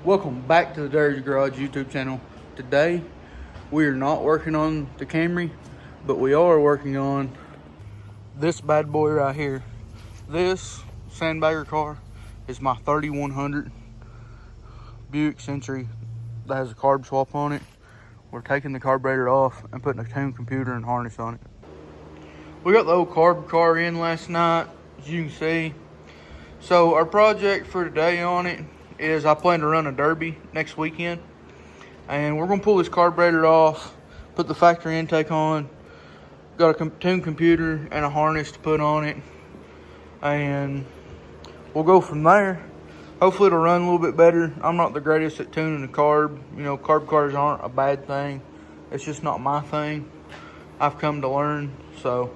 Welcome back to the Dirty Garage YouTube channel. Today, we are not working on the Camry, but we are working on this bad boy right here. This sandbagger car is my 3100 Buick Century that has a carb swap on it. We're taking the carburetor off and putting a tune computer and harness on it. We got the old carb car in last night, as you can see. So our project for today on it is I plan to run a derby next weekend. And we're gonna pull this carburetor off, put the factory intake on, got a tune computer and a harness to put on it. And we'll go from there. Hopefully it'll run a little bit better. I'm not the greatest at tuning the carb. You know, carb cars aren't a bad thing. It's just not my thing. I've come to learn, so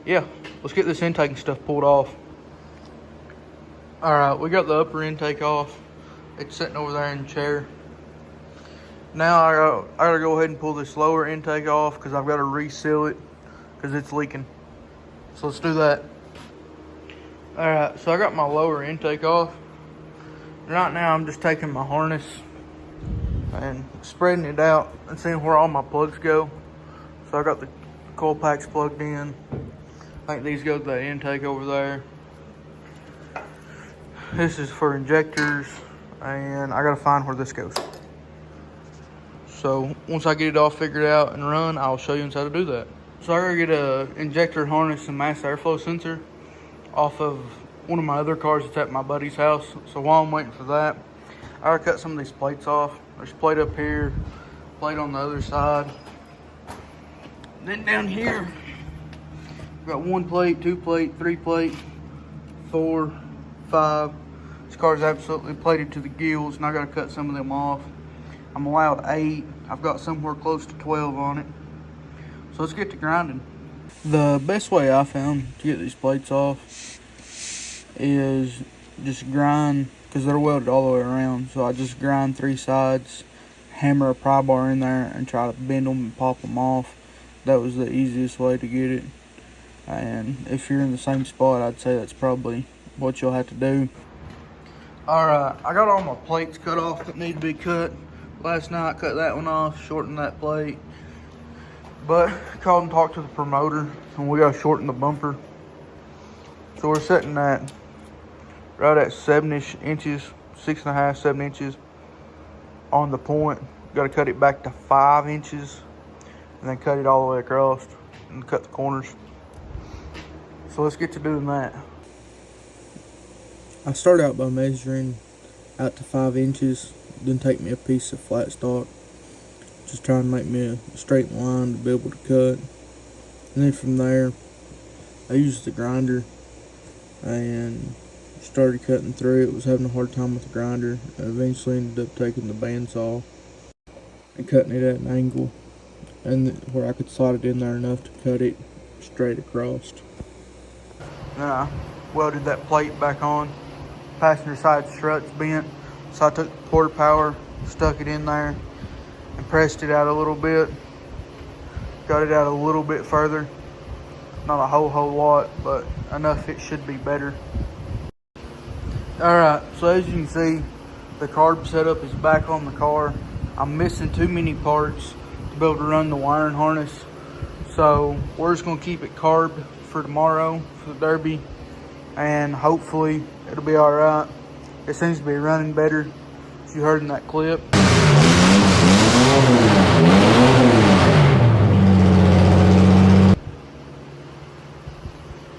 yeah, let's get this intake and stuff pulled off. All right, we got the upper intake off. It's sitting over there in the chair. Now I gotta go ahead and pull this lower intake off because I've got to reseal it because it's leaking. So let's do that. All right, so I got my lower intake off. Right now I'm just taking my harness and spreading it out and seeing where all my plugs go. So I got the coil packs plugged in. I think these go to the intake over there. This is for injectors, and I gotta find where this goes. So once I get it all figured out and run, I'll show you how to do that. So I gotta get a injector harness and mass airflow sensor off of one of my other cars that's at my buddy's house. So while I'm waiting for that, I gotta cut some of these plates off. There's a plate up here, plate on the other side. Then down here, we've got 1 plate, 2 plate, 3 plate, 4, 5. This car's absolutely plated to the gills, and I gotta cut some of them off. I'm allowed 8. I've got somewhere close to 12 on it. So let's get to grinding. The best way I found to get these plates off is just grind, because they're welded all the way around. So I just grind 3 sides, hammer a pry bar in there, and try to bend them and pop them off. That was the easiest way to get it. And if you're in the same spot, I'd say that's probably what you'll have to do. Alright, I got all my plates cut off that need to be cut. Last night, cut that one off, shortened that plate. But called and talked to the promoter, and we got to shorten the bumper. So we're setting that right at 7-ish inches, 6.5, 7 inches on the point. Got to cut it back to 5 inches, and then cut it all the way across and cut the corners. So let's get to doing that. I start out by measuring out to 5 inches, then take me a piece of flat stock, just trying to make me a straight line to be able to cut. And then from there, I used the grinder and started cutting through it. Was having a hard time with the grinder. I eventually ended up taking the bandsaw and cutting it at an angle, and where I could slide it in there enough to cut it straight across. Then I welded that plate back on. Passenger side strut's bent, so I took the quarter power, stuck it in there, and pressed it out a little bit. Got it out a little bit further. Not a whole lot, but enough it should be better. Alright, so as you can see, the carb setup is back on the car. I'm missing too many parts to be able to run the wiring harness. So we're just gonna keep it carb for tomorrow for the derby, and hopefully it'll be all right. It seems to be running better, as you heard in that clip.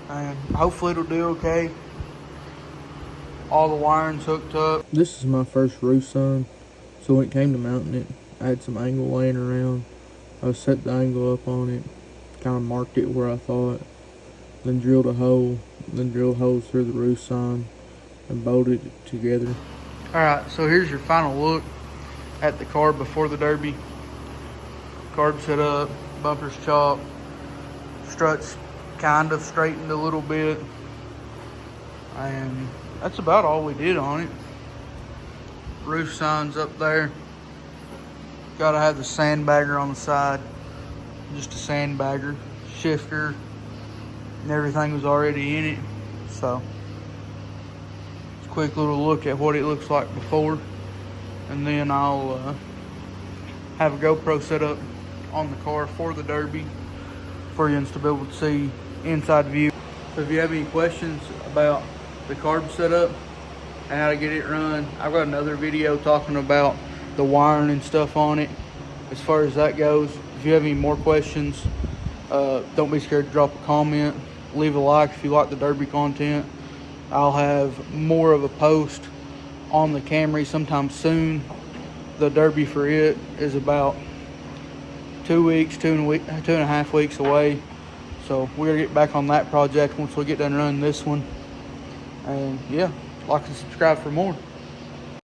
And hopefully it'll do okay. All the wiring's hooked up. This is my first roof sign, so when it came to mounting it, I had some angle laying around. I set the angle up on it, kind of marked it where I thought, then drilled a hole, then drilled holes through the roof sign and bolted it together. Alright, so here's your final look at the carb before the derby. Carb set up, bumpers chopped, struts kind of straightened a little bit, and that's about all we did on it. Roof signs up there. Gotta have the sandbagger on the side, just a sandbagger, shifter, and everything was already in it. So quick little look at what it looks like before. and then I'll have a GoPro set up on the car for the Derby for you to be able to see inside view. So if you have any questions about the carb setup and how to get it run, I've got another video talking about the wiring and stuff on it. As far as that goes, if you have any more questions, don't be scared to drop a comment. Leave a like if you like the Derby content. I'll have more of a post on the Camry sometime soon. The Derby for it is about 2 weeks, 2.5 weeks away. So we're gonna get back on that project once we get done running this one. And yeah, like and subscribe for more.